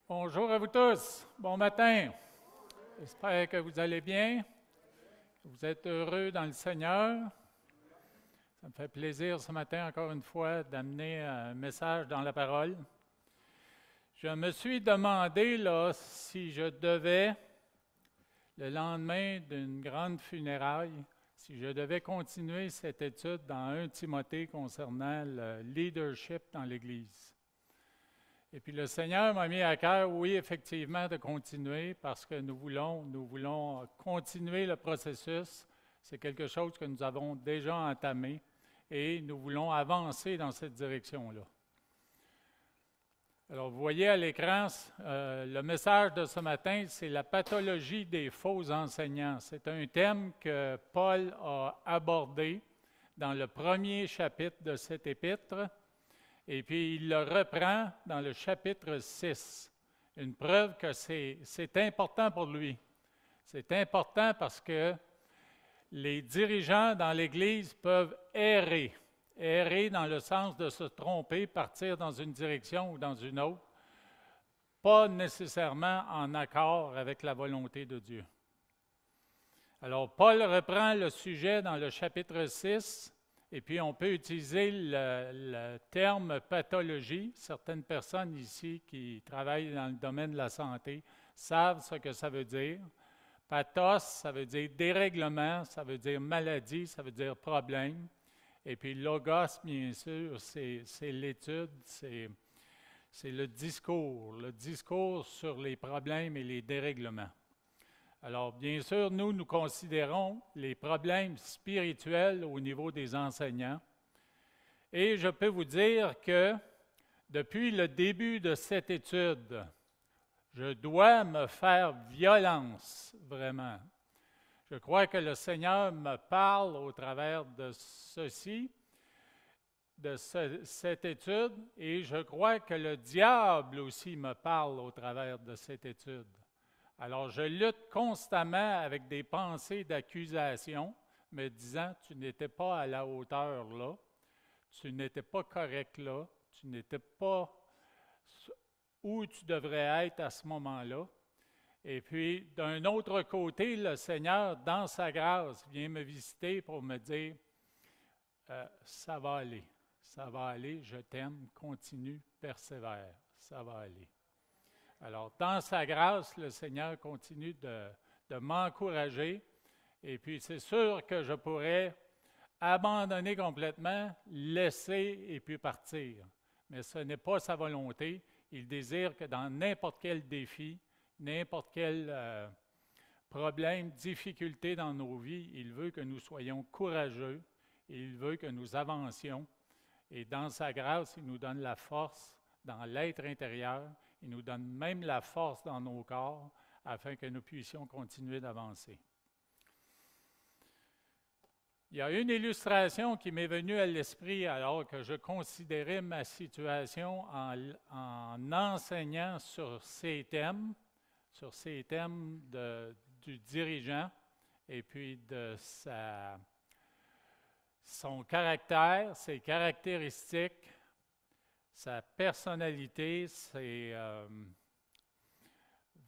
Bonjour à vous tous. Bon matin. J'espère que vous allez bien, que vous êtes heureux dans le Seigneur. Ça me fait plaisir ce matin, encore une fois, d'amener un message dans la parole. Je me suis demandé là, si je devais, le lendemain d'une grande funéraille, si je devais continuer cette étude dans 1 Timothée concernant le leadership dans l'Église. Et puis le Seigneur m'a mis à cœur, oui, effectivement, de continuer parce que nous voulons continuer le processus. C'est quelque chose que nous avons déjà entamé et nous voulons avancer dans cette direction-là. Alors, vous voyez à l'écran, le message de ce matin, c'est la pathologie des faux enseignants. C'est un thème que Paul a abordé dans le premier chapitre de cet épître. Et puis, il le reprend dans le chapitre 6. Une preuve que c'est important pour lui. C'est important parce que les dirigeants dans l'Église peuvent errer. Errer dans le sens de se tromper, partir dans une direction ou dans une autre, pas nécessairement en accord avec la volonté de Dieu. Alors, Paul reprend le sujet dans le chapitre 6. Et puis, on peut utiliser le terme pathologie. Certaines personnes ici qui travaillent dans le domaine de la santé savent ce que ça veut dire. Pathos, ça veut dire dérèglement, ça veut dire maladie, ça veut dire problème. Et puis, logos, bien sûr, c'est l'étude, c'est le discours sur les problèmes et les dérèglements. Alors, bien sûr, nous considérons les problèmes spirituels au niveau des enseignants. Et je peux vous dire que depuis le début de cette étude, je dois me faire violence, vraiment. Je crois que le Seigneur me parle au travers de ceci, de cette étude, et je crois que le diable aussi me parle au travers de cette étude. Alors, je lutte constamment avec des pensées d'accusation, me disant, tu n'étais pas à la hauteur là, tu n'étais pas correct là, tu n'étais pas où tu devrais être à ce moment-là. Et puis, d'un autre côté, le Seigneur, dans sa grâce, vient me visiter pour me dire, ça va aller, je t'aime, continue, persévère, ça va aller. Alors, dans sa grâce, le Seigneur continue de m'encourager. Et puis, c'est sûr que je pourrais abandonner complètement, laisser et puis partir. Mais ce n'est pas sa volonté. Il désire que dans n'importe quel défi, n'importe quel problème, difficulté dans nos vies, il veut que nous soyons courageux. Il veut que nous avancions. Et dans sa grâce, il nous donne la force dans l'être intérieur. Il nous donne même la force dans nos corps afin que nous puissions continuer d'avancer. Il y a une illustration qui m'est venue à l'esprit alors que je considérais ma situation en enseignant sur ces thèmes du dirigeant et puis de son caractère, ses caractéristiques, sa personnalité, c'est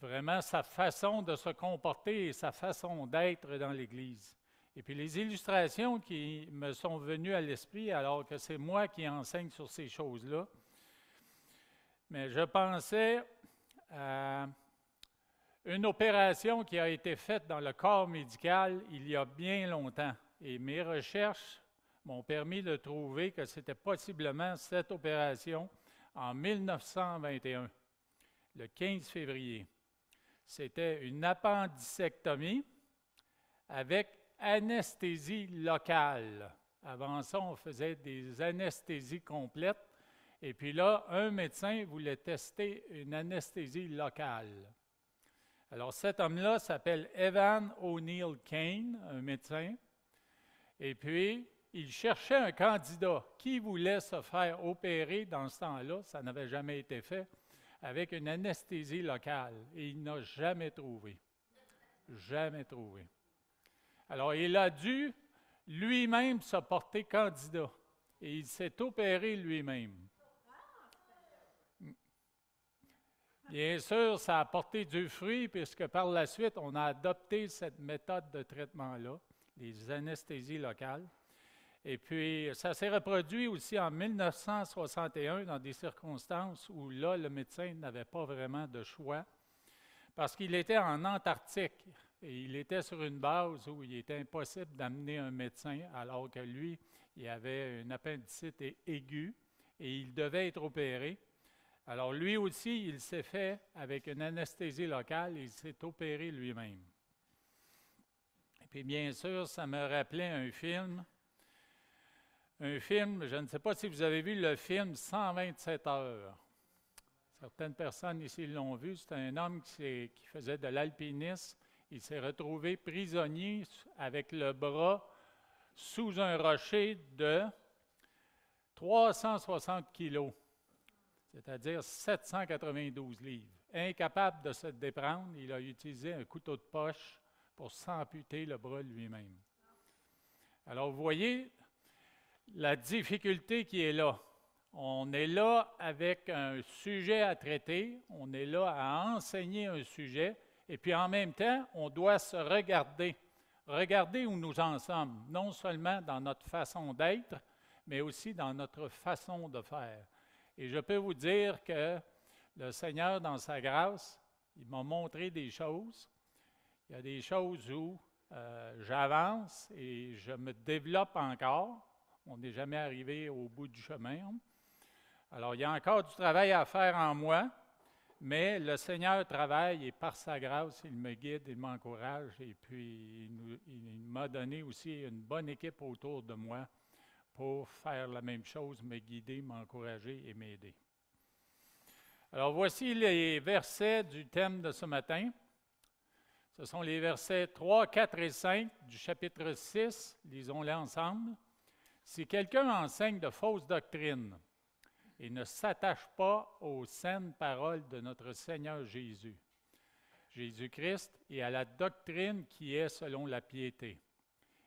vraiment sa façon de se comporter et sa façon d'être dans l'Église. Et puis les illustrations qui me sont venues à l'esprit, alors que c'est moi qui enseigne sur ces choses-là, mais je pensais à une opération qui a été faite dans le corps médical il y a bien longtemps. Et mes recherches m'ont permis de trouver que c'était possiblement cette opération en 1921, le 15 février. C'était une appendicectomie avec anesthésie locale. Avant ça, on faisait des anesthésies complètes. Et puis là, un médecin voulait tester une anesthésie locale. Alors, cet homme-là s'appelle Evan O'Neill Kane, un médecin. Et puis, il cherchait un candidat qui voulait se faire opérer dans ce temps-là, ça n'avait jamais été fait, avec une anesthésie locale. Et il n'a jamais trouvé. Jamais trouvé. Alors, il a dû lui-même se porter candidat. Et il s'est opéré lui-même. Bien sûr, ça a porté du fruit puisque par la suite, on a adopté cette méthode de traitement-là, les anesthésies locales. Et puis, ça s'est reproduit aussi en 1961 dans des circonstances où là, le médecin n'avait pas vraiment de choix parce qu'il était en Antarctique et il était sur une base où il était impossible d'amener un médecin alors que lui, il avait une appendicite aiguë et il devait être opéré. Alors lui aussi, il s'est fait avec une anesthésie locale et il s'est opéré lui-même. Et puis bien sûr, ça me rappelait un film, je ne sais pas si vous avez vu le film 127 heures. Certaines personnes ici l'ont vu, c'est un homme qui faisait de l'alpinisme. Il s'est retrouvé prisonnier avec le bras sous un rocher de 360 kilos, c'est-à-dire 792 livres. Incapable de se déprendre, il a utilisé un couteau de poche pour s'amputer le bras lui-même. Alors, vous voyez la difficulté qui est là. On est là avec un sujet à traiter, on est là à enseigner un sujet, et puis en même temps, on doit se regarder où nous en sommes, non seulement dans notre façon d'être, mais aussi dans notre façon de faire. Et je peux vous dire que le Seigneur, dans sa grâce, il m'a montré des choses. Il y a des choses où j'avance et je me développe encore. On n'est jamais arrivé au bout du chemin. Alors, il y a encore du travail à faire en moi, mais le Seigneur travaille et par sa grâce, il me guide, il m'encourage et puis il m'a donné aussi une bonne équipe autour de moi pour faire la même chose, me guider, m'encourager et m'aider. Alors, voici les versets du thème de ce matin. Ce sont les versets 3, 4 et 5 du chapitre 6. Lisons-les ensemble. « Si quelqu'un enseigne de fausses doctrines et ne s'attache pas aux saines paroles de notre Seigneur Jésus-Christ, et à la doctrine qui est selon la piété,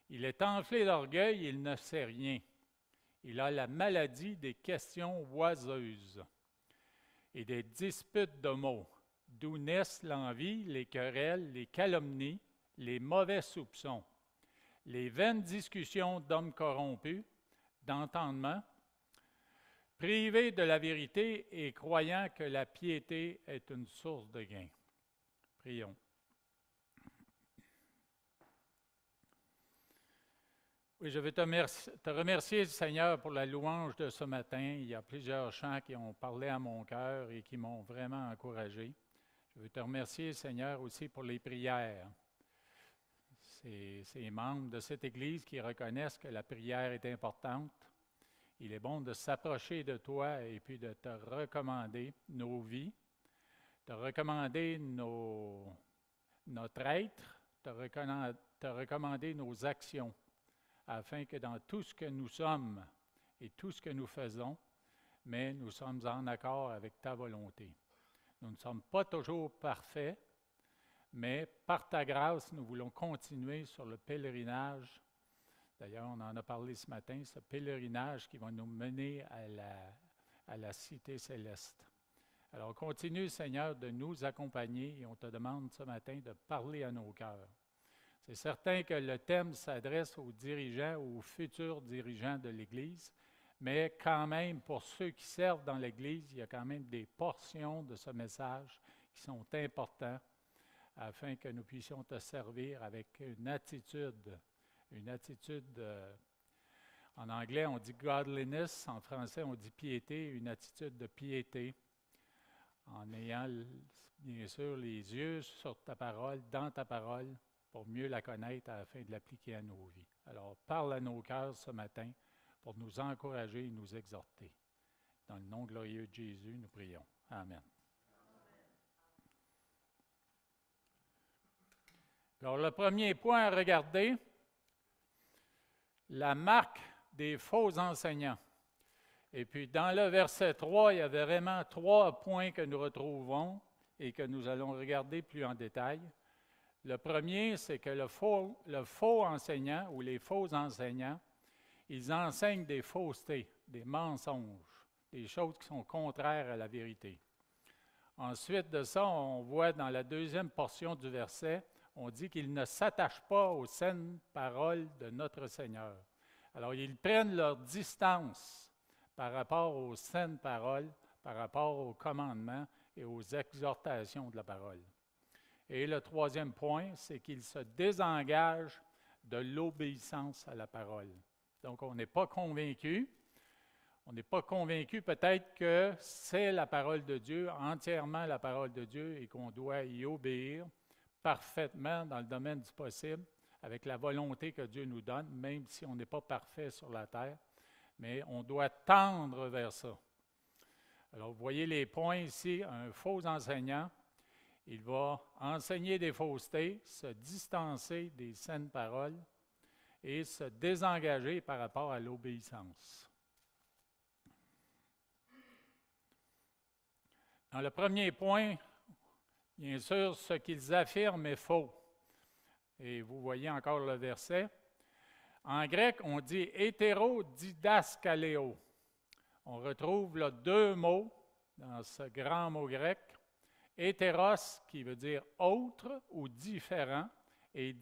il est enflé d'orgueil et il ne sait rien. Il a la maladie des questions oiseuses et des disputes de mots, d'où naissent l'envie, les querelles, les calomnies, les mauvais soupçons, les vaines discussions d'hommes corrompus, d'entendement, privés de la vérité et croyant que la piété est une source de gain. » Prions. Oui, je veux te remercier, Seigneur, pour la louange de ce matin. Il y a plusieurs chants qui ont parlé à mon cœur et qui m'ont vraiment encouragé. Je veux te remercier, Seigneur, aussi pour les prières. Ces membres de cette Église qui reconnaissent que la prière est importante. Il est bon de s'approcher de toi et puis de te recommander nos vies, te recommander notre être, te recommander nos actions, afin que dans tout ce que nous sommes et tout ce que nous faisons, mais nous sommes en accord avec ta volonté. Nous ne sommes pas toujours parfaits, mais par ta grâce, nous voulons continuer sur le pèlerinage. D'ailleurs, on en a parlé ce matin, ce pèlerinage qui va nous mener à la cité céleste. Alors, continue, Seigneur, de nous accompagner et on te demande ce matin de parler à nos cœurs. C'est certain que le thème s'adresse aux dirigeants, aux futurs dirigeants de l'Église, mais quand même, pour ceux qui servent dans l'Église, il y a quand même des portions de ce message qui sont importantes afin que nous puissions te servir avec une attitude, en anglais on dit godliness, en français on dit piété, une attitude de piété, en ayant bien sûr les yeux sur ta parole, dans ta parole, pour mieux la connaître afin de l'appliquer à nos vies. Alors, parle à nos cœurs ce matin pour nous encourager et nous exhorter. Dans le nom glorieux de Jésus, nous prions. Amen. Alors, le premier point à regarder, la marque des faux enseignants. Et puis, dans le verset 3, il y avait vraiment 3 points que nous retrouvons et que nous allons regarder plus en détail. Le premier, c'est que le faux enseignant ou les faux enseignants, ils enseignent des faussetés, des mensonges, des choses qui sont contraires à la vérité. Ensuite de ça, on voit dans la deuxième portion du verset, on dit qu'ils ne s'attachent pas aux saines paroles de notre Seigneur. Alors, ils prennent leur distance par rapport aux saines paroles, par rapport aux commandements et aux exhortations de la parole. Et le troisième point, c'est qu'ils se désengagent de l'obéissance à la parole. Donc, on n'est pas convaincu. On n'est pas convaincu peut-être que c'est la parole de Dieu, entièrement la parole de Dieu, et qu'on doit y obéir parfaitement dans le domaine du possible, avec la volonté que Dieu nous donne, même si on n'est pas parfait sur la terre, mais on doit tendre vers ça. Alors, vous voyez les points ici, un faux enseignant, il va enseigner des faussetés, se distancer des saines paroles et se désengager par rapport à l'obéissance. Dans le premier point, bien sûr, ce qu'ils affirment est faux. Et vous voyez encore le verset. En grec, on dit « hétérodidascaléo ». On retrouve là deux mots dans ce grand mot grec. « Hétéros » qui veut dire « autre » ou « différent » et «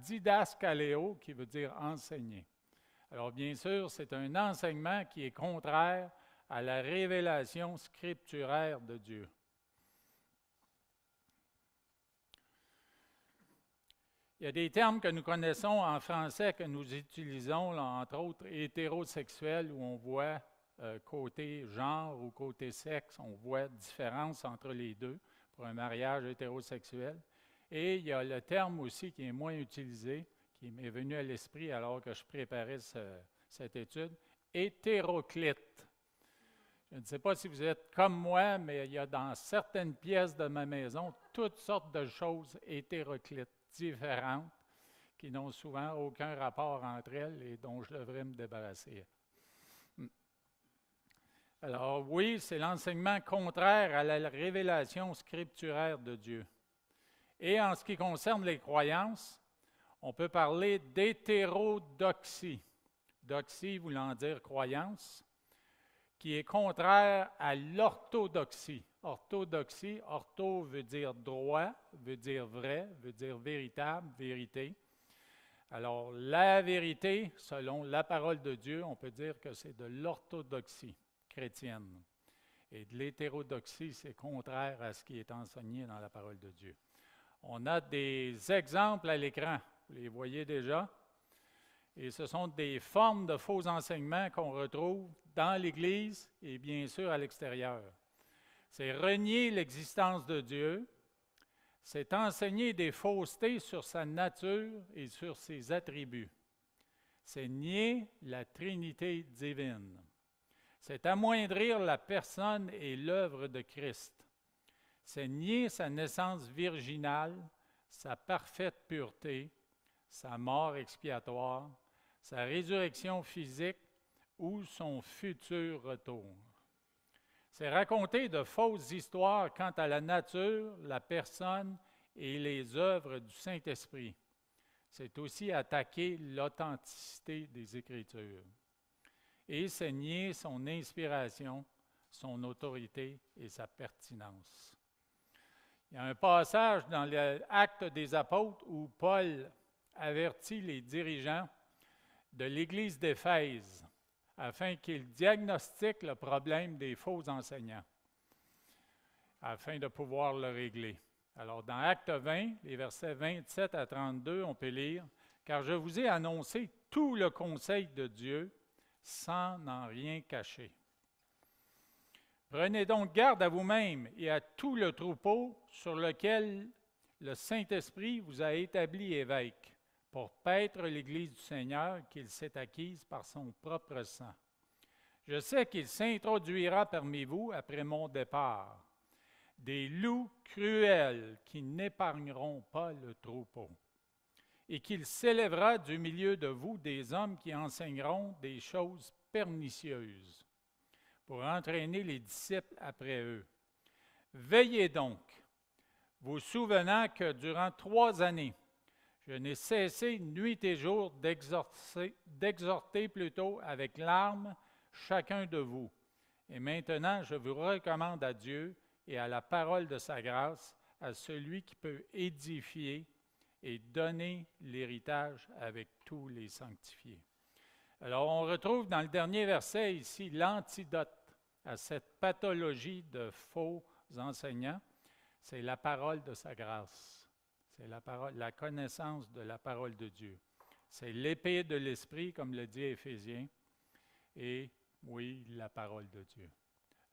didascaléo » qui veut dire « enseigner ». Alors bien sûr, c'est un enseignement qui est contraire à la révélation scripturaire de Dieu. Il y a des termes que nous connaissons en français que nous utilisons, là, entre autres hétérosexuel, où on voit côté genre ou côté sexe, on voit différence entre les deux pour un mariage hétérosexuel. Et il y a le terme aussi qui est moins utilisé, qui m'est venu à l'esprit alors que je préparais cette étude, hétéroclite. Je ne sais pas si vous êtes comme moi, mais il y a dans certaines pièces de ma maison toutes sortes de choses hétéroclites, différentes, qui n'ont souvent aucun rapport entre elles et dont je devrais me débarrasser. Alors oui, c'est l'enseignement contraire à la révélation scripturaire de Dieu. Et en ce qui concerne les croyances, on peut parler d'hétérodoxie. Doxie voulant dire croyance, qui est contraire à l'orthodoxie. Orthodoxie, ortho veut dire droit, veut dire vrai, veut dire véritable, vérité. Alors, la vérité, selon la parole de Dieu, on peut dire que c'est de l'orthodoxie chrétienne. Et de l'hétérodoxie, c'est contraire à ce qui est enseigné dans la parole de Dieu. On a des exemples à l'écran, vous les voyez déjà. Et ce sont des formes de faux enseignements qu'on retrouve dans l'Église et bien sûr à l'extérieur. C'est renier l'existence de Dieu, c'est enseigner des faussetés sur sa nature et sur ses attributs. C'est nier la Trinité divine. C'est amoindrir la personne et l'œuvre de Christ. C'est nier sa naissance virginale, sa parfaite pureté, sa mort expiatoire, sa résurrection physique ou son futur retour. C'est raconter de fausses histoires quant à la nature, la personne et les œuvres du Saint-Esprit. C'est aussi attaquer l'authenticité des Écritures. Et c'est nier son inspiration, son autorité et sa pertinence. Il y a un passage dans l'Acte des Apôtres où Paul avertit les dirigeants de l'Église d'Éphèse afin qu'ils diagnostiquent le problème des faux enseignants, afin de pouvoir le régler. Alors, dans Acte 20, les versets 27 à 32, on peut lire « Car je vous ai annoncé tout le conseil de Dieu sans n'en rien cacher. Prenez donc garde à vous-même et à tout le troupeau sur lequel le Saint-Esprit vous a établi évêque, pour paître l'Église du Seigneur qu'il s'est acquise par son propre sang. Je sais qu'il s'introduira parmi vous après mon départ, des loups cruels qui n'épargneront pas le troupeau, et qu'il s'élèvera du milieu de vous des hommes qui enseigneront des choses pernicieuses, pour entraîner les disciples après eux. Veillez donc, vous souvenant que durant 3 années, je n'ai cessé nuit et jour d'exhorter plutôt avec larmes chacun de vous. Et maintenant, je vous recommande à Dieu et à la parole de sa grâce, à celui qui peut édifier et donner l'héritage avec tous les sanctifiés. Alors, on retrouve dans le dernier verset ici l'antidote à cette pathologie de faux enseignants, c'est la parole de sa grâce. C'est la connaissance de la parole de Dieu. C'est l'épée de l'Esprit, comme le dit Éphésiens, et oui, la parole de Dieu.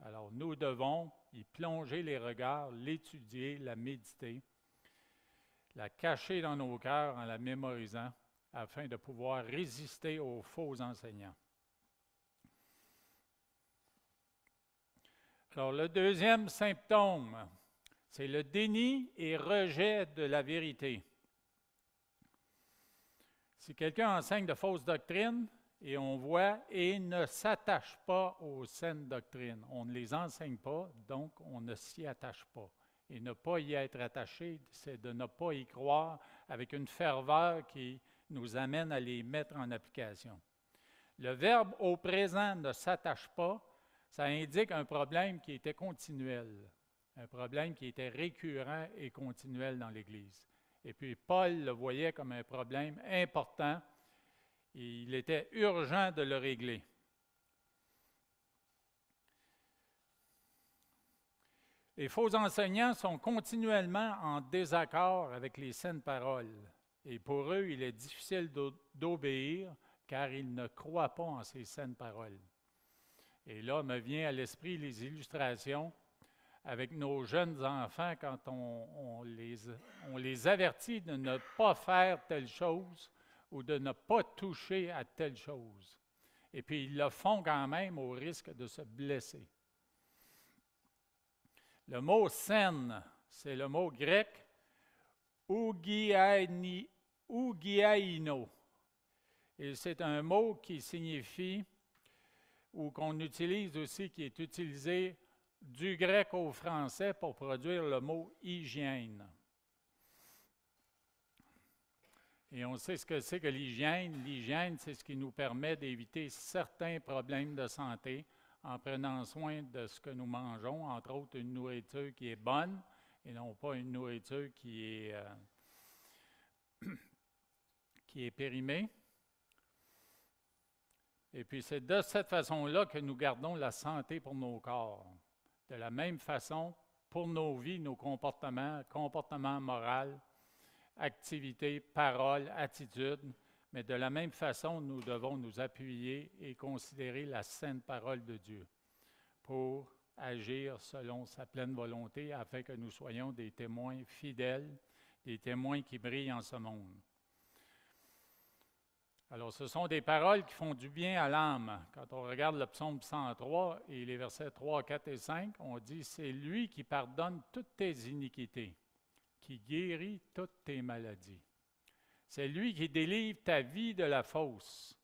Alors, nous devons y plonger les regards, l'étudier, la méditer, la cacher dans nos cœurs en la mémorisant, afin de pouvoir résister aux faux enseignants. Alors, le deuxième symptôme, c'est le déni et rejet de la vérité. Si quelqu'un enseigne de fausses doctrines, et on voit, et ne s'attache pas aux saines doctrines. On ne les enseigne pas, donc on ne s'y attache pas. Et ne pas y être attaché, c'est de ne pas y croire avec une ferveur qui nous amène à les mettre en application. Le verbe au présent ne s'attache pas, ça indique un problème qui était continuel, un problème qui était récurrent et continuel dans l'Église. Et puis Paul le voyait comme un problème important et il était urgent de le régler. Les faux enseignants sont continuellement en désaccord avec les saines paroles. Et pour eux, il est difficile d'obéir car ils ne croient pas en ces saines paroles. Et là, me vient à l'esprit les illustrations avec nos jeunes enfants quand on les avertit de ne pas faire telle chose ou de ne pas toucher à telle chose. Et puis, ils le font quand même au risque de se blesser. Le mot « saine », c'est le mot grec « ougiaino ». Et c'est un mot qui signifie, ou qu'on utilise aussi, qui est utilisé du grec au français pour produire le mot « hygiène ». Et on sait ce que c'est que l'hygiène. L'hygiène, c'est ce qui nous permet d'éviter certains problèmes de santé en prenant soin de ce que nous mangeons, entre autres une nourriture qui est bonne et non pas une nourriture qui est périmée. Et puis c'est de cette façon-là que nous gardons la santé pour nos corps. De la même façon, pour nos vies, nos comportements moraux, activités, paroles, attitudes, mais de la même façon, nous devons nous appuyer et considérer la sainte parole de Dieu pour agir selon sa pleine volonté afin que nous soyons des témoins fidèles, des témoins qui brillent en ce monde. Alors, ce sont des paroles qui font du bien à l'âme. Quand on regarde le psaume 103 et les versets 3, 4 et 5, on dit « C'est lui qui pardonne toutes tes iniquités, qui guérit toutes tes maladies. C'est lui qui délivre ta vie de la fosse,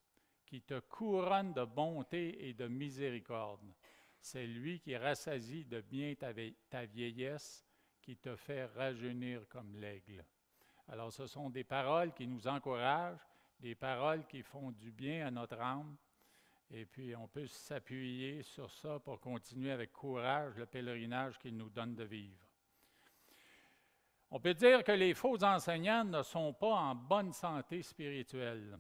qui te couronne de bonté et de miséricorde. C'est lui qui rassasie de bien ta vieillesse, qui te fait rajeunir comme l'aigle. » Alors, ce sont des paroles qui nous encouragent, des paroles qui font du bien à notre âme, et puis on peut s'appuyer sur ça pour continuer avec courage le pèlerinage qu'il nous donne de vivre. On peut dire que les faux enseignants ne sont pas en bonne santé spirituelle.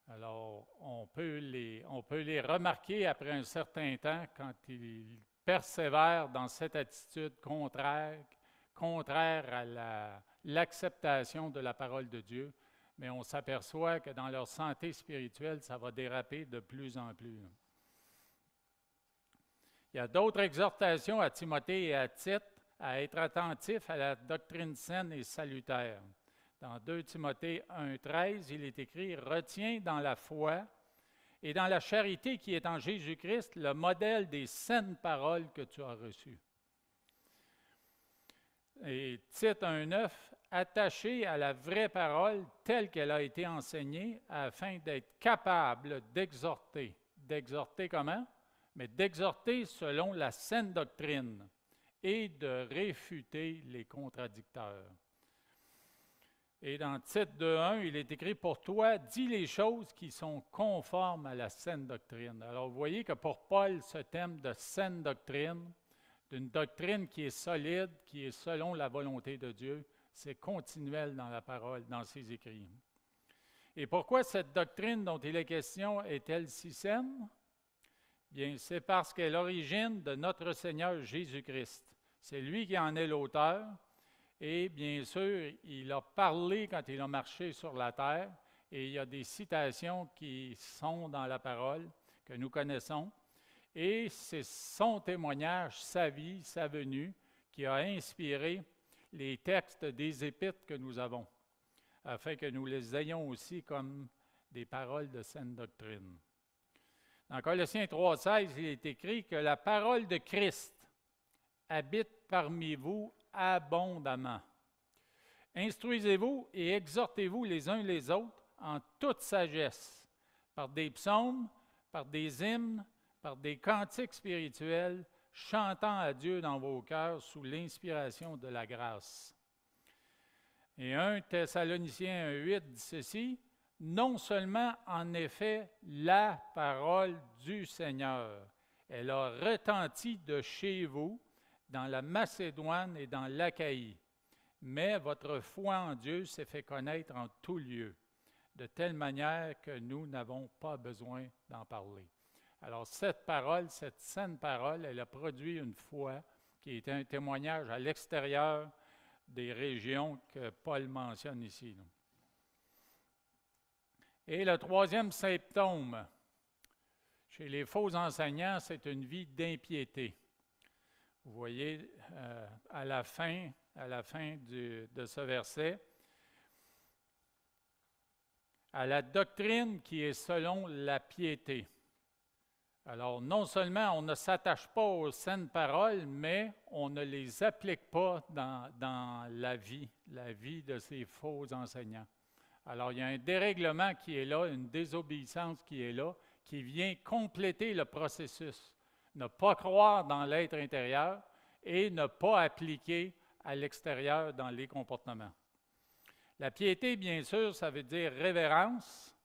Alors, on peut les remarquer après un certain temps quand ils persévèrent dans cette attitude contraire à l'acceptation de la parole de Dieu, mais on s'aperçoit que dans leur santé spirituelle, ça va déraper de plus en plus. Il y a d'autres exhortations à Timothée et à Tite à être attentifs à la doctrine saine et salutaire. Dans 2 Timothée 1,13, il est écrit « Retiens dans la foi et dans la charité qui est en Jésus-Christ le modèle des saines paroles que tu as reçues. » Et Tite 1,9, « Attaché à la vraie parole telle qu'elle a été enseignée afin d'être capable d'exhorter. » D'exhorter comment? Mais d'exhorter selon la saine doctrine et de réfuter les contradicteurs. Et dans Tite 2.1, il est écrit « Pour toi, dis les choses qui sont conformes à la saine doctrine. » Alors, vous voyez que pour Paul, ce thème de saine doctrine, d'une doctrine qui est solide, qui est selon la volonté de Dieu. C'est continuel dans la parole, dans ses écrits. Et pourquoi cette doctrine dont il est question est-elle si saine? Bien, c'est parce qu'elle est l'origine de notre Seigneur Jésus-Christ. C'est lui qui en est l'auteur. Et bien sûr, il a parlé quand il a marché sur la terre. Et il y a des citations qui sont dans la parole, que nous connaissons. Et c'est son témoignage, sa vie, sa venue, qui a inspiré les textes des épîtres que nous avons, afin que nous les ayons aussi comme des paroles de saine doctrine. Dans Colossiens 3,16, il est écrit que la parole de Christ habite parmi vous abondamment. Instruisez-vous et exhortez-vous les uns les autres en toute sagesse, par des psaumes, par des hymnes, par des cantiques spirituels, chantant à Dieu dans vos cœurs sous l'inspiration de la grâce. Et 1 Thessaloniciens 1,8 dit ceci, « Non seulement en effet la parole du Seigneur, elle a retenti de chez vous, dans la Macédoine et dans l'Achaïe, mais votre foi en Dieu s'est fait connaître en tout lieu, de telle manière que nous n'avons pas besoin d'en parler. » Alors cette parole, cette saine parole, elle a produit une foi qui est un témoignage à l'extérieur des régions que Paul mentionne ici. Et le troisième symptôme chez les faux enseignants, c'est une vie d'impiété. Vous voyez à la fin de ce verset, à la doctrine qui est selon la piété. Alors, non seulement on ne s'attache pas aux saines paroles, mais on ne les applique pas dans la vie de ces faux enseignants. Alors, il y a un dérèglement qui est là, une désobéissance qui est là, qui vient compléter le processus. Ne pas croire dans l'être intérieur et ne pas appliquer à l'extérieur dans les comportements. La piété, bien sûr, ça veut dire révérence.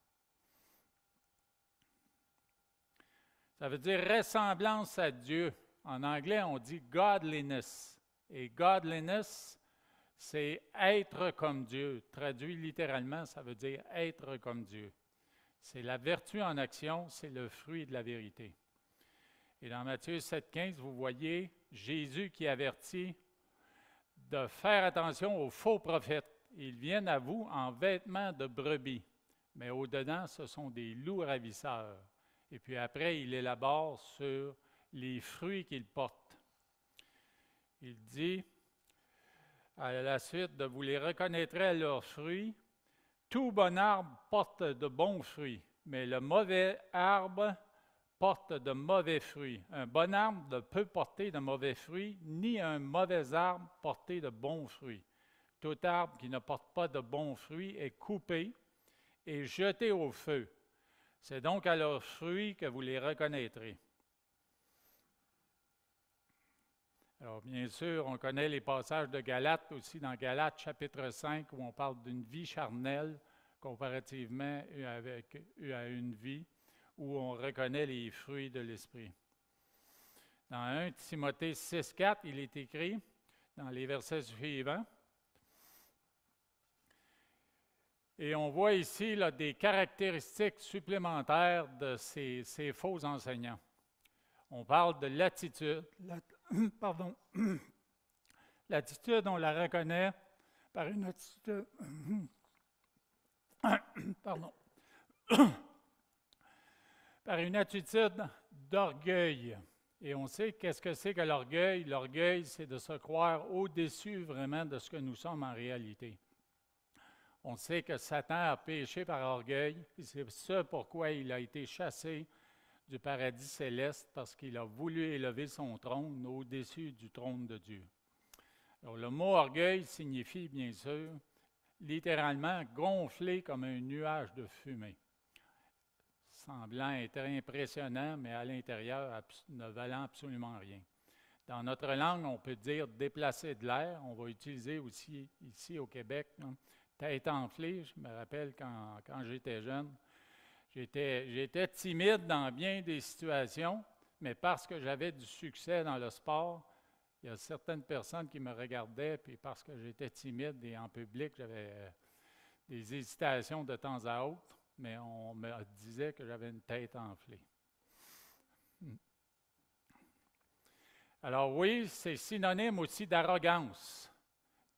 Ça veut dire ressemblance à Dieu. En anglais, on dit godliness. Et godliness, c'est être comme Dieu. Traduit littéralement, ça veut dire être comme Dieu. C'est la vertu en action, c'est le fruit de la vérité. Et dans Matthieu 7,15, vous voyez Jésus qui avertit de faire attention aux faux prophètes. Ils viennent à vous en vêtements de brebis, mais au-dedans, ce sont des loups ravisseurs. Et puis après, il élabore sur les fruits qu'ils portent. Il dit, à la suite, de vous les reconnaîtrez à leurs fruits. Tout bon arbre porte de bons fruits, mais le mauvais arbre porte de mauvais fruits. Un bon arbre ne peut porter de mauvais fruits, ni un mauvais arbre porter de bons fruits. Tout arbre qui ne porte pas de bons fruits est coupé et jeté au feu. C'est donc à leurs fruits que vous les reconnaîtrez. Alors, bien sûr, on connaît les passages de Galates aussi, dans Galates chapitre 5, où on parle d'une vie charnelle comparativement à une vie où on reconnaît les fruits de l'Esprit. Dans 1 Timothée 6,4, il est écrit, dans les versets suivants, et on voit ici là, des caractéristiques supplémentaires de ces faux enseignants. On parle de l'attitude. L'attitude, on la reconnaît par une attitude... par une attitude d'orgueil. Et on sait qu'est-ce que c'est que l'orgueil. L'orgueil, c'est de se croire au-dessus vraiment de ce que nous sommes en réalité. On sait que Satan a péché par orgueil, et c'est ce pourquoi il a été chassé du paradis céleste, parce qu'il a voulu élever son trône au-dessus du trône de Dieu. Alors, le mot orgueil signifie, bien sûr, littéralement gonflé comme un nuage de fumée, semblant être impressionnant, mais à l'intérieur ne valant absolument rien. Dans notre langue, on peut dire déplacer de l'air. On va utiliser aussi ici au Québec, tête enflée. Je me rappelle quand j'étais jeune, j'étais timide dans bien des situations, mais parce que j'avais du succès dans le sport, Il y a certaines personnes qui me regardaient, puis parce que j'étais timide et en public, j'avais des hésitations de temps à autre, mais on me disait que j'avais une tête enflée. Alors oui, c'est synonyme aussi d'arrogance,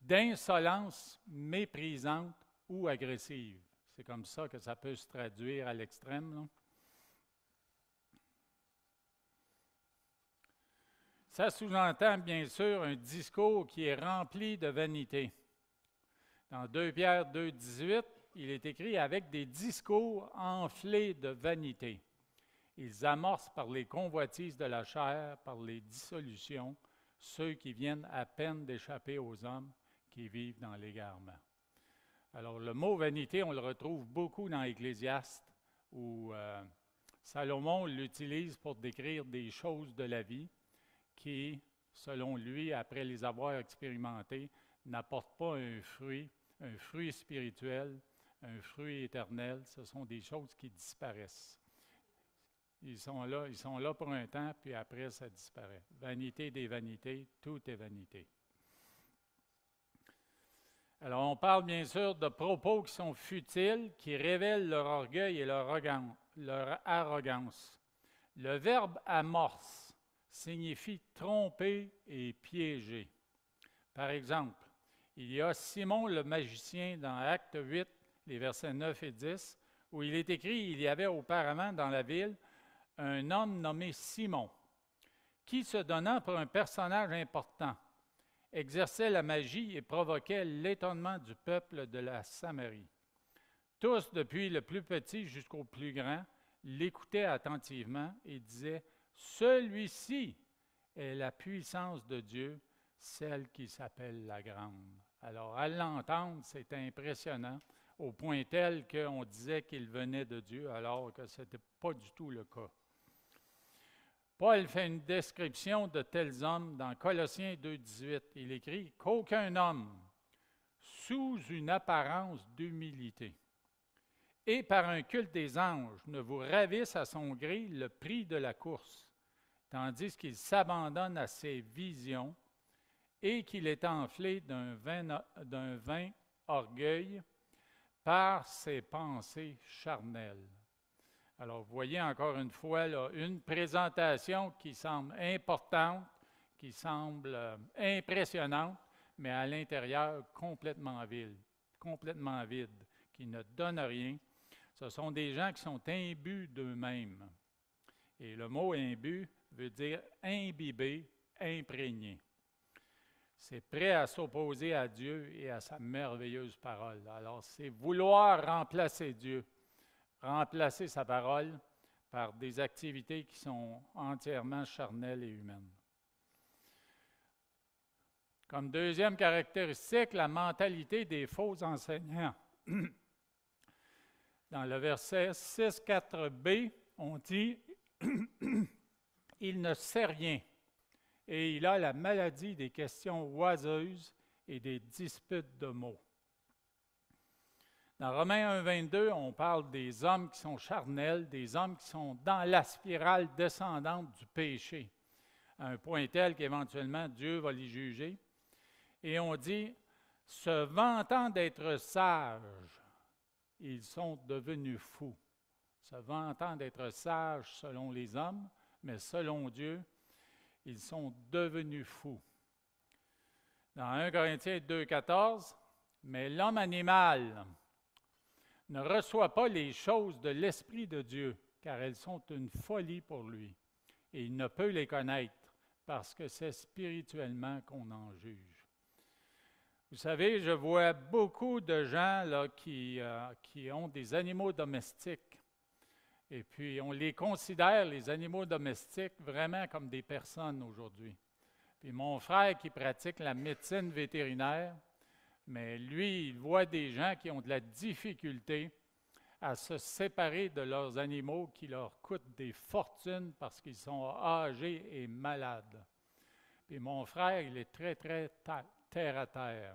d'insolence méprisante ou agressive. C'est comme ça que ça peut se traduire à l'extrême, là. Ça sous-entend bien sûr un discours qui est rempli de vanité. Dans 2 Pierre 2,18, il est écrit « avec des discours enflés de vanité. Ils amorcent par les convoitises de la chair, par les dissolutions, ceux qui viennent à peine d'échapper aux hommes qui vivent dans l'égarement. » Alors, le mot vanité, on le retrouve beaucoup dans Ecclésiaste, où Salomon l'utilise pour décrire des choses de la vie qui, selon lui, après les avoir expérimentées, n'apportent pas un fruit spirituel, un fruit éternel. Ce sont des choses qui disparaissent. Ils sont là pour un temps, puis après, ça disparaît. Vanité des vanités, tout est vanité. Alors, on parle bien sûr de propos qui sont futiles, qui révèlent leur orgueil et leur arrogance. Le verbe amorce signifie tromper et piéger. Par exemple, il y a Simon le magicien dans Acte 8, les versets 9 et 10, où il est écrit « Il y avait auparavant dans la ville un homme nommé Simon, qui, se donnant pour un personnage important, exerçait la magie et provoquait l'étonnement du peuple de la Samarie. Tous, depuis le plus petit jusqu'au plus grand, l'écoutaient attentivement et disaient « Celui-ci est la puissance de Dieu, celle qui s'appelle la Grande. » Alors, à l'entendre, c'est impressionnant, au point tel qu'on disait qu'il venait de Dieu, alors que ce n'était pas du tout le cas. Paul fait une description de tels hommes dans Colossiens 2,18. Il écrit « Qu'aucun homme, sous une apparence d'humilité, et par un culte des anges, ne vous ravisse à son gré le prix de la course, tandis qu'il s'abandonne à ses visions et qu'il est enflé d'un vain orgueil par ses pensées charnelles. » Alors, vous voyez encore une fois là, une présentation qui semble importante, qui semble impressionnante, mais à l'intérieur complètement vide, qui ne donne rien. Ce sont des gens qui sont imbus d'eux-mêmes. Et le mot imbu veut dire imbibé, imprégné. C'est prêt à s'opposer à Dieu et à sa merveilleuse parole. Alors, c'est vouloir remplacer Dieu, remplacer sa parole par des activités qui sont entièrement charnelles et humaines. Comme deuxième caractéristique, la mentalité des faux enseignants. Dans le verset 6.4b, on dit « Il ne sait rien, et il a la maladie des questions oiseuses et des disputes de mots. » Dans Romains 1.22, on parle des hommes qui sont charnels, des hommes qui sont dans la spirale descendante du péché, à un point tel qu'éventuellement Dieu va les juger. Et on dit, se vantant d'être sages, ils sont devenus fous. Se vantant d'être sages selon les hommes, mais selon Dieu, ils sont devenus fous. Dans 1 Corinthiens 2.14, mais l'homme animal ne reçoit pas les choses de l'Esprit de Dieu, car elles sont une folie pour lui, et il ne peut les connaître, parce que c'est spirituellement qu'on en juge. Vous savez, je vois beaucoup de gens là, qui ont des animaux domestiques, et puis on les considère, les animaux domestiques, vraiment comme des personnes aujourd'hui. Puis mon frère qui pratique la médecine vétérinaire, mais lui, il voit des gens qui ont de la difficulté à se séparer de leurs animaux qui leur coûtent des fortunes parce qu'ils sont âgés et malades. Puis mon frère, il est très, très terre à terre.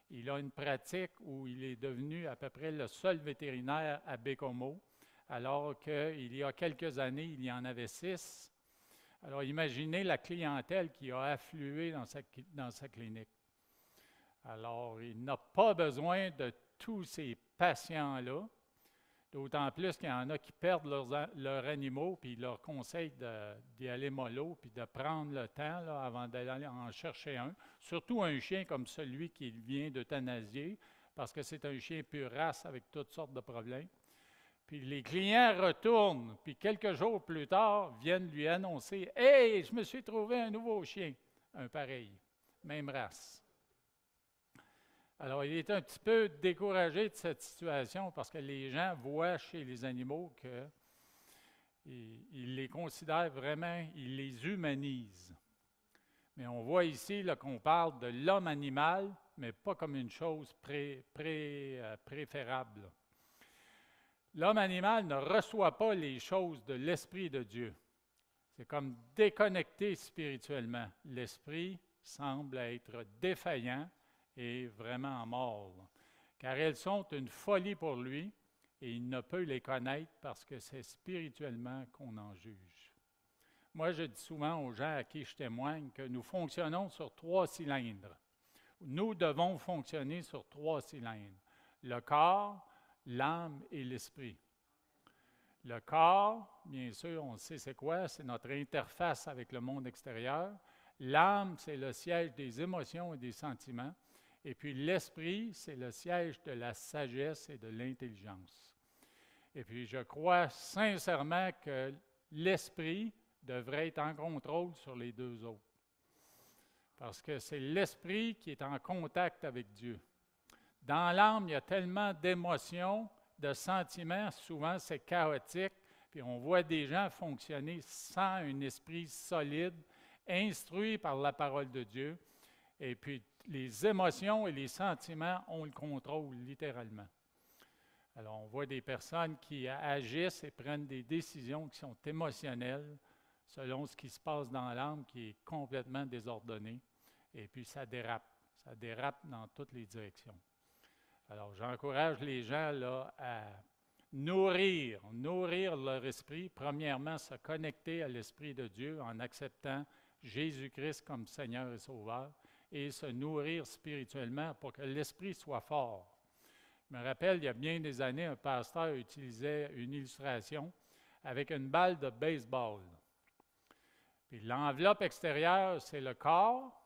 Il a une pratique où il est devenu à peu près le seul vétérinaire à Bécomo, alors qu'il y a quelques années, il y en avait 6. Alors, imaginez la clientèle qui a afflué dans sa clinique. Alors, il n'a pas besoin de tous ces patients-là, d'autant plus qu'il y en a qui perdent leurs animaux, puis il leur conseille d'y aller mollo, puis de prendre le temps là, avant d'aller en chercher un. Surtout un chien comme celui qu'il vient d'euthanasier, parce que c'est un chien pure race avec toutes sortes de problèmes. Puis les clients retournent, puis quelques jours plus tard, viennent lui annoncer « Hey, je me suis trouvé un nouveau chien, un pareil, même race. » Alors, il est un petit peu découragé de cette situation parce que les gens voient chez les animaux qu'ils les considèrent vraiment, ils les humanisent. Mais on voit ici qu'on parle de l'homme animal, mais pas comme une chose préférable. L'homme animal ne reçoit pas les choses de l'Esprit de Dieu. C'est comme déconnecté spirituellement. L'Esprit semble être défaillant et vraiment mort, car elles sont une folie pour lui et il ne peut les connaître parce que c'est spirituellement qu'on en juge. Moi, je dis souvent aux gens à qui je témoigne que nous fonctionnons sur 3 cylindres. Nous devons fonctionner sur 3 cylindres. Le corps, l'âme et l'esprit. Le corps, bien sûr, on sait c'est quoi, c'est notre interface avec le monde extérieur. L'âme, c'est le siège des émotions et des sentiments. Et puis l'esprit, c'est le siège de la sagesse et de l'intelligence. Et puis je crois sincèrement que l'esprit devrait être en contrôle sur les 2 autres. Parce que c'est l'esprit qui est en contact avec Dieu. Dans l'âme, il y a tellement d'émotions, de sentiments, souvent c'est chaotique, puis on voit des gens fonctionner sans un esprit solide, instruit par la parole de Dieu, et puis les émotions et les sentiments ont le contrôle, littéralement. Alors, on voit des personnes qui agissent et prennent des décisions qui sont émotionnelles selon ce qui se passe dans l'âme, qui est complètement désordonné, et puis ça dérape dans toutes les directions. Alors, j'encourage les gens là, à nourrir leur esprit. Premièrement, se connecter à l'Esprit de Dieu en acceptant Jésus-Christ comme Seigneur et Sauveur, et se nourrir spirituellement pour que l'esprit soit fort. Je me rappelle, il y a bien des années, un pasteur utilisait une illustration avec une balle de baseball. Puis l'enveloppe extérieure, c'est le corps.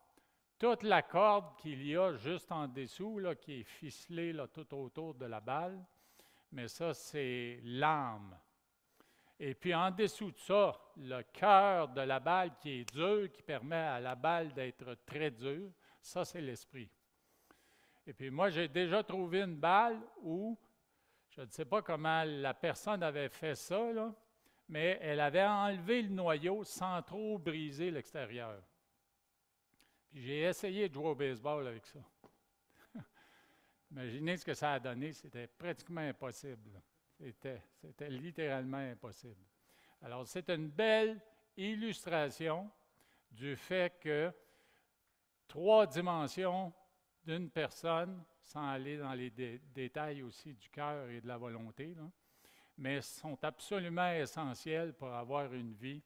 Toute la corde qu'il y a juste en dessous, là, qui est ficelée là, tout autour de la balle, mais ça, c'est l'âme. Et puis en dessous de ça, le cœur de la balle qui est dur, qui permet à la balle d'être très dure, ça c'est l'esprit. Et puis moi, j'ai déjà trouvé une balle où, je ne sais pas comment la personne avait fait ça, là, mais elle avait enlevé le noyau sans trop briser l'extérieur. Puis j'ai essayé de jouer au baseball avec ça. Imaginez ce que ça a donné, c'était pratiquement impossible. C'était littéralement impossible. Alors, c'est une belle illustration du fait que 3 dimensions d'une personne, sans aller dans les détails aussi du cœur et de la volonté, là, mais sont absolument essentielles pour avoir une vie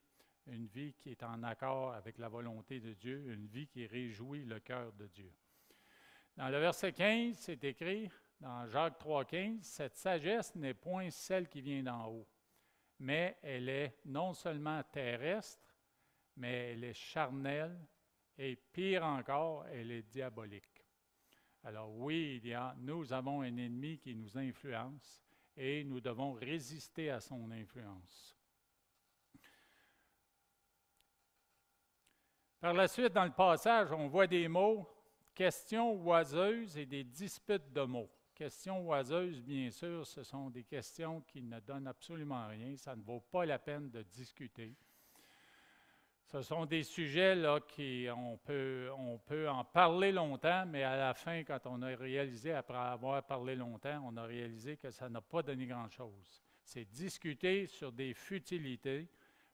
qui est en accord avec la volonté de Dieu, une vie qui réjouit le cœur de Dieu. Dans le verset 15, c'est écrit, dans Jacques 3,15, « Cette sagesse n'est point celle qui vient d'en haut, mais elle est non seulement terrestre, mais elle est charnelle, et pire encore, elle est diabolique. » Alors oui, nous avons un ennemi qui nous influence, et nous devons résister à son influence. Par la suite, dans le passage, on voit des mots « questions oiseuses » et des disputes de mots. Questions oiseuses, bien sûr, ce sont des questions qui ne donnent absolument rien. Ça ne vaut pas la peine de discuter. Ce sont des sujets là, on peut en parler longtemps, mais à la fin, quand on a réalisé, après avoir parlé longtemps, on a réalisé que ça n'a pas donné grand-chose. C'est discuter sur des futilités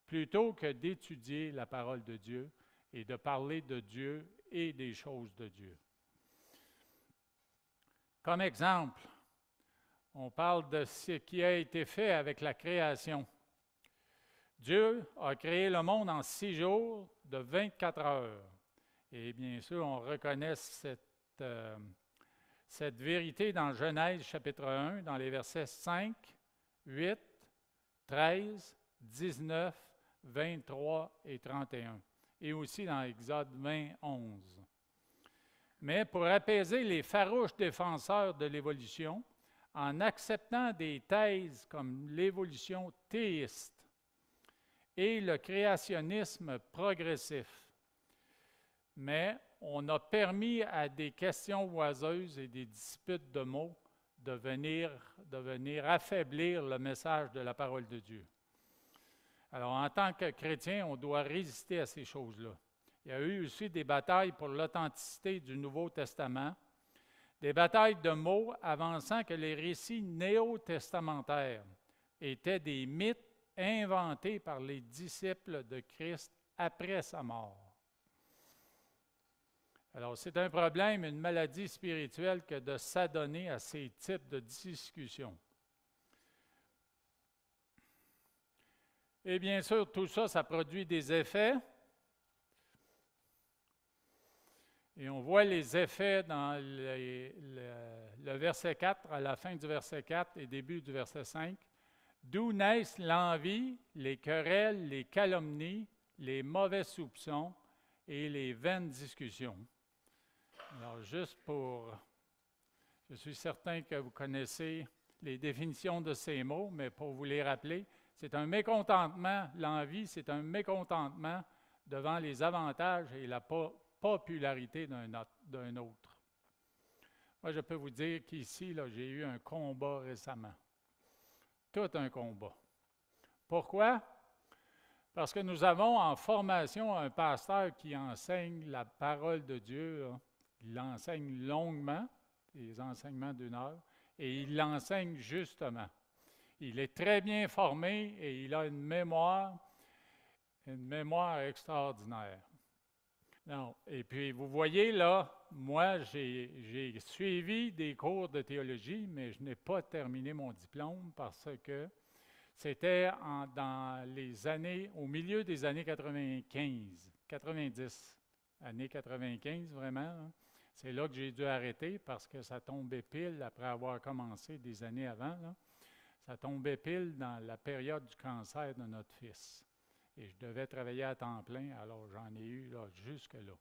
plutôt que d'étudier la parole de Dieu et de parler de Dieu et des choses de Dieu. Comme exemple, on parle de ce qui a été fait avec la création. Dieu a créé le monde en 6 jours de 24 heures. Et bien sûr, on reconnaît cette vérité dans Genèse chapitre 1, dans les versets 5, 8, 13, 19, 23 et 31, et aussi dans Exode 20, 11. Mais pour apaiser les farouches défenseurs de l'évolution, en acceptant des thèses comme l'évolution théiste et le créationnisme progressif, mais on a permis à des questions oiseuses et des disputes de mots de venir affaiblir le message de la parole de Dieu. Alors, en tant que chrétien, on doit résister à ces choses-là. Il y a eu aussi des batailles pour l'authenticité du Nouveau Testament, des batailles de mots avançant que les récits néo-testamentaires étaient des mythes inventés par les disciples de Christ après sa mort. Alors, c'est un problème, une maladie spirituelle que de s'adonner à ces types de discussions. Et bien sûr, tout ça, ça produit des effets. Et on voit les effets dans le verset 4, à la fin du verset 4 et début du verset 5. D'où naissent l'envie, les querelles, les calomnies, les mauvais soupçons et les vaines discussions. Alors, juste pour... Je suis certain que vous connaissez les définitions de ces mots, mais pour vous les rappeler, c'est un mécontentement, l'envie, c'est un mécontentement devant les avantages et la popularité d'un autre. Moi, je peux vous dire qu'ici, là, j'ai eu un combat récemment. Tout un combat. Pourquoi? Parce que nous avons en formation un pasteur qui enseigne la parole de Dieu. Là. Il l'enseigne longuement, des enseignements d'1 heure, et il l'enseigne justement. Il est très bien formé et il a une mémoire extraordinaire. Non. Et puis, vous voyez là, moi, j'ai suivi des cours de théologie, mais je n'ai pas terminé mon diplôme parce que c'était dans les années, au milieu des années 90, années 95 vraiment. Hein. C'est là que j'ai dû arrêter parce que ça tombait pile après avoir commencé des années avant. Là. Ça tombait pile dans la période du cancer de notre fils. Et je devais travailler à temps plein, alors j'en ai eu là, jusque-là.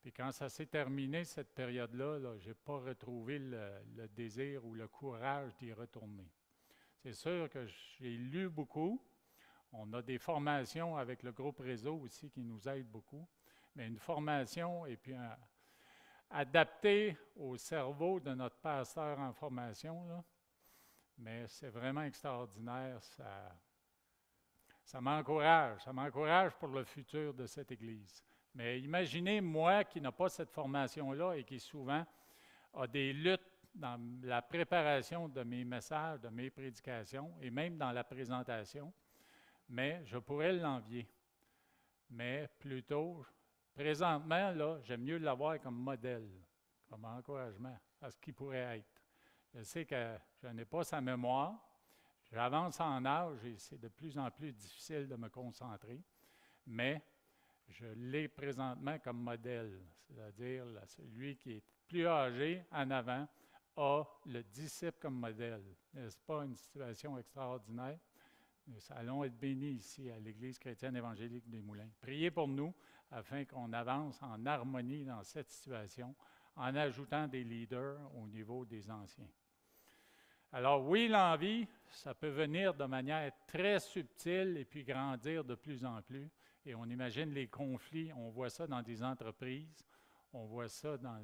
Puis quand ça s'est terminé, cette période-là, là, je n'ai pas retrouvé le désir ou le courage d'y retourner. C'est sûr que j'ai lu beaucoup. On a des formations avec le groupe Réseau aussi qui nous aident beaucoup. Mais une formation et puis adaptée au cerveau de notre pasteur en formation, là. Mais c'est vraiment extraordinaire. Ça m'encourage pour le futur de cette Église. Mais imaginez moi qui n'ai pas cette formation-là et qui souvent a des luttes dans la préparation de mes messages, de mes prédications et même dans la présentation, mais je pourrais l'envier. Mais plutôt, présentement, là, j'aime mieux l'avoir comme modèle, comme encouragement à ce qu'il pourrait être. Je sais que je n'ai pas sa mémoire, j'avance en âge et c'est de plus en plus difficile de me concentrer, mais je l'ai présentement comme modèle, c'est-à-dire celui qui est plus âgé en avant a le disciple comme modèle. N'est-ce pas une situation extraordinaire? Nous allons être bénis ici à l'Église chrétienne évangélique des Moulins. Priez pour nous afin qu'on avance en harmonie dans cette situation en ajoutant des leaders au niveau des anciens. Alors oui, l'envie, ça peut venir de manière très subtile et puis grandir de plus en plus. Et on imagine les conflits, on voit ça dans des entreprises, on voit ça dans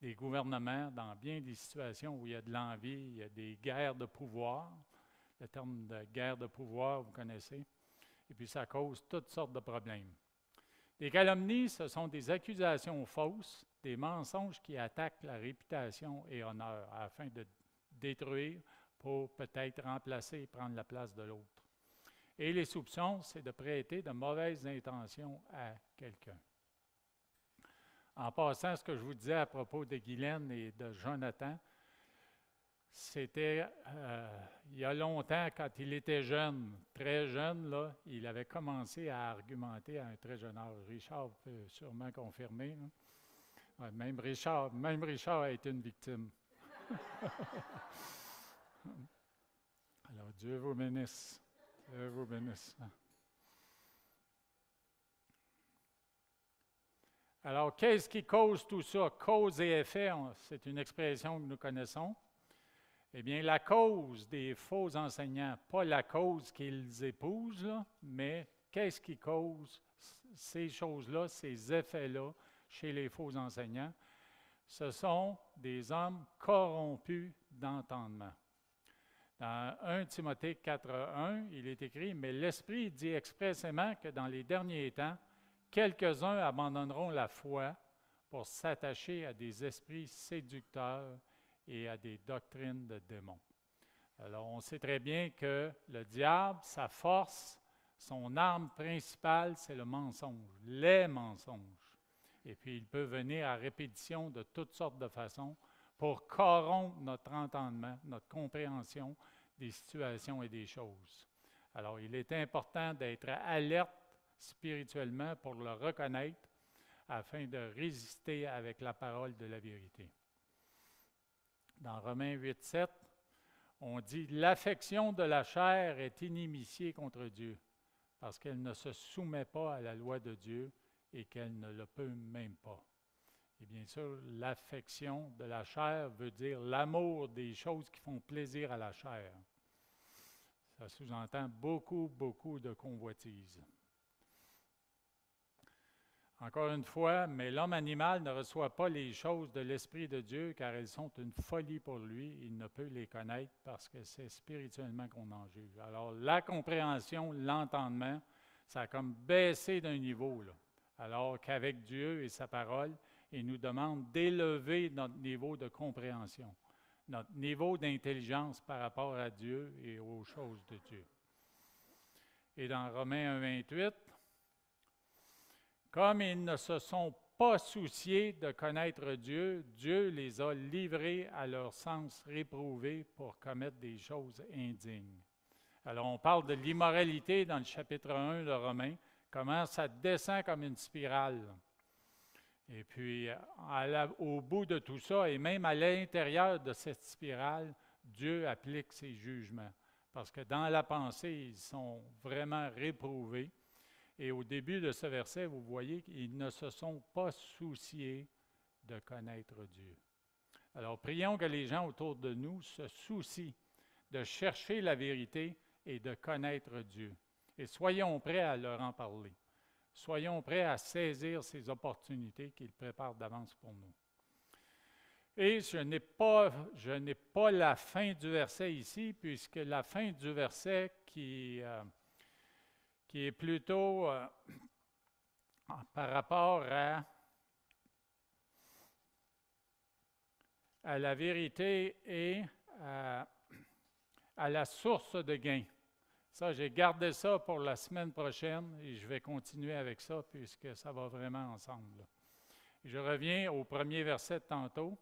des gouvernements, dans bien des situations où il y a de l'envie, il y a des guerres de pouvoir. Le terme de guerre de pouvoir, vous connaissez. Et puis ça cause toutes sortes de problèmes. Les calomnies, ce sont des accusations fausses, des mensonges qui attaquent la réputation et honneur afin de détruire pour peut-être remplacer et prendre la place de l'autre. Et les soupçons, c'est de prêter de mauvaises intentions à quelqu'un. En passant, ce que je vous disais à propos de Guylaine et de Jonathan, C'était il y a longtemps, quand il était jeune, très jeune, là, il avait commencé à argumenter à un très jeune âge. Richard peut sûrement confirmer. Hein. Ouais, même Richard a été une victime. Alors, Dieu vous bénisse. Dieu vous bénisse. Alors, qu'est-ce qui cause tout ça? Cause et effet, c'est une expression que nous connaissons. Eh bien, la cause des faux enseignants, pas la cause qu'ils épousent, là, mais qu'est-ce qui cause ces choses-là, ces effets-là chez les faux enseignants? Ce sont des hommes corrompus d'entendement. Dans 1 Timothée 4,1, il est écrit « Mais l'Esprit dit expressément que dans les derniers temps, quelques-uns abandonneront la foi pour s'attacher à des esprits séducteurs et à des doctrines de démons. » Alors, on sait très bien que le diable, sa force, son arme principale, c'est le mensonge, les mensonges. Et puis, il peut venir à répétition de toutes sortes de façons pour corrompre notre entendement, notre compréhension des situations et des choses. Alors, il est important d'être alerte spirituellement pour le reconnaître afin de résister avec la parole de la vérité. Dans Romains 8,7, on dit « L'affection de la chair est inimitié contre Dieu, parce qu'elle ne se soumet pas à la loi de Dieu et qu'elle ne le peut même pas. » Et bien sûr, l'affection de la chair veut dire l'amour des choses qui font plaisir à la chair. Ça sous-entend beaucoup, beaucoup de convoitise. Encore une fois, mais l'homme animal ne reçoit pas les choses de l'Esprit de Dieu car elles sont une folie pour lui. Il ne peut les connaître parce que c'est spirituellement qu'on en juge. Alors, la compréhension, l'entendement, ça a comme baissé d'un niveau, là. Alors qu'avec Dieu et sa parole, il nous demande d'élever notre niveau de compréhension, notre niveau d'intelligence par rapport à Dieu et aux choses de Dieu. Et dans Romains 1,28, comme ils ne se sont pas souciés de connaître Dieu, Dieu les a livrés à leur sens réprouvé pour commettre des choses indignes. Alors, on parle de l'immoralité dans le chapitre 1 de Romains, comment ça descend comme une spirale. Et puis, au bout de tout ça, et même à l'intérieur de cette spirale, Dieu applique ses jugements. Parce que dans la pensée, ils sont vraiment réprouvés. Et au début de ce verset, vous voyez qu'ils ne se sont pas souciés de connaître Dieu. Alors, prions que les gens autour de nous se soucient de chercher la vérité et de connaître Dieu. Et soyons prêts à leur en parler. Soyons prêts à saisir ces opportunités qu'il prépare d'avance pour nous. Et je n'ai pas la fin du verset ici, puisque la fin du verset qui est plutôt par rapport à la vérité et à la source de gain. Ça, j'ai gardé ça pour la semaine prochaine et je vais continuer avec ça puisque ça va vraiment ensemble. Je reviens au premier verset de tantôt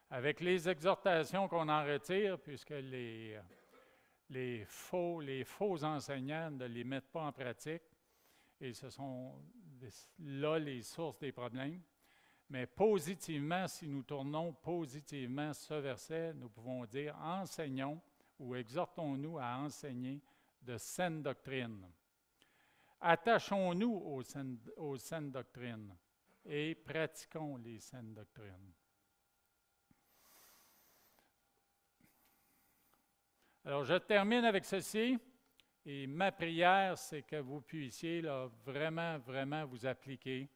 avec les exhortations qu'on en retire puisque les faux enseignants ne les mettent pas en pratique et ce sont là les sources des problèmes. Mais positivement, si nous tournons positivement ce verset, nous pouvons dire « Enseignons » ou « Exhortons-nous à enseigner de saines doctrines. » Attachons-nous aux saines doctrines et pratiquons les saines doctrines. Alors, je termine avec ceci. Et ma prière, c'est que vous puissiez là, vraiment, vraiment vous appliquer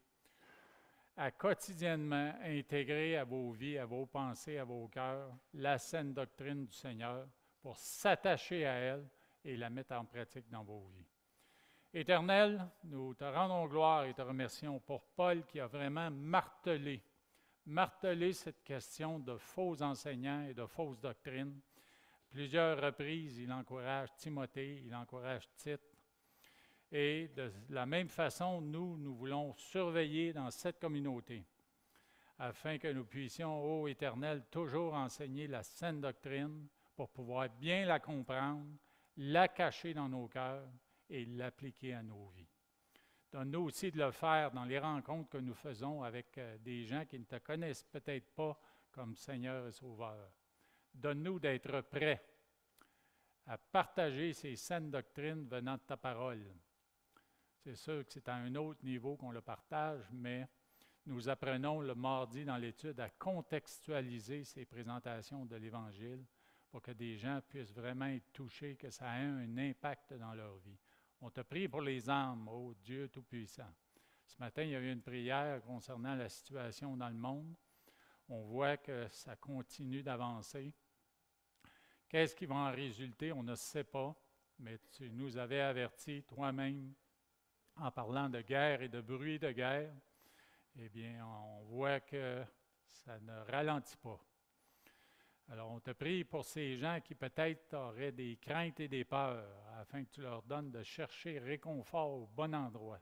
à quotidiennement intégrer à vos vies, à vos pensées, à vos cœurs, la saine doctrine du Seigneur pour s'attacher à elle et la mettre en pratique dans vos vies. Éternel, nous te rendons gloire et te remercions pour Paul qui a vraiment martelé cette question de faux enseignants et de fausses doctrines. Plusieurs reprises, il encourage Timothée, il encourage Tite. Et de la même façon, nous voulons surveiller dans cette communauté afin que nous puissions, ô Éternel, toujours enseigner la saine doctrine pour pouvoir bien la comprendre, la cacher dans nos cœurs et l'appliquer à nos vies. Donne-nous aussi de le faire dans les rencontres que nous faisons avec des gens qui ne te connaissent peut-être pas comme Seigneur et Sauveur. Donne-nous d'être prêts à partager ces saines doctrines venant de ta parole. C'est sûr que c'est à un autre niveau qu'on le partage, mais nous apprenons le mardi dans l'étude à contextualiser ces présentations de l'Évangile pour que des gens puissent vraiment être touchés, que ça ait un impact dans leur vie. On te prie pour les âmes, ô Dieu Tout-Puissant. Ce matin, il y a eu une prière concernant la situation dans le monde. On voit que ça continue d'avancer. Qu'est-ce qui va en résulter? On ne sait pas, mais tu nous avais avertis toi-même en parlant de guerre et de bruit de guerre. Eh bien, on voit que ça ne ralentit pas. Alors, on te prie pour ces gens qui peut-être auraient des craintes et des peurs, afin que tu leur donnes de chercher réconfort au bon endroit.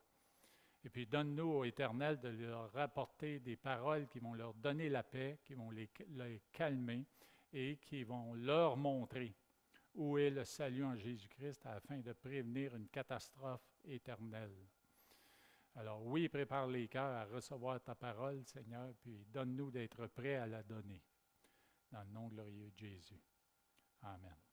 Et puis, donne-nous, ô Éternel, de leur rapporter des paroles qui vont leur donner la paix, qui vont les calmer et qui vont leur montrer où est le salut en Jésus-Christ afin de prévenir une catastrophe éternelle. Alors oui, prépare les cœurs à recevoir ta parole, Seigneur, puis donne-nous d'être prêts à la donner. Dans le nom glorieux de Jésus. Amen.